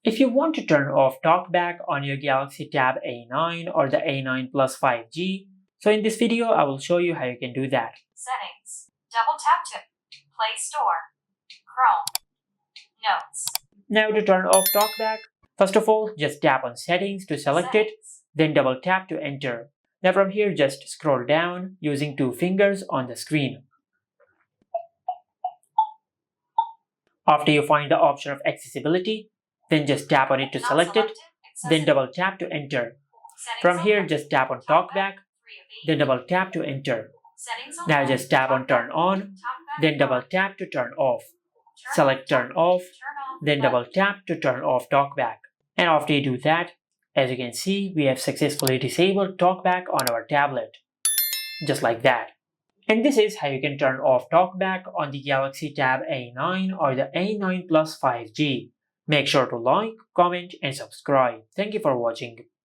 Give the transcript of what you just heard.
If you want to turn off TalkBack on your Galaxy Tab A9 or the A9 Plus 5G, so in this video I will show you how you can do that. Settings. Double tap to Play Store. Chrome. Notes. Now to turn off TalkBack, first of all, just tap on Settings to select it, then double tap to enter. Now from here, just scroll down using two fingers on the screen. After you find the option of accessibility, then just tap on it to select it, then double tap to enter. From here, just tap on TalkBack, then double tap to enter. Now just tap on Turn On, then double tap to turn off. Select Turn Off, then double tap to turn off TalkBack. And after you do that, as you can see, we have successfully disabled TalkBack on our tablet. Just like that. And this is how you can turn off TalkBack on the Galaxy Tab A9 or the A9 Plus 5G. Make sure to like, comment, and subscribe. Thank you for watching.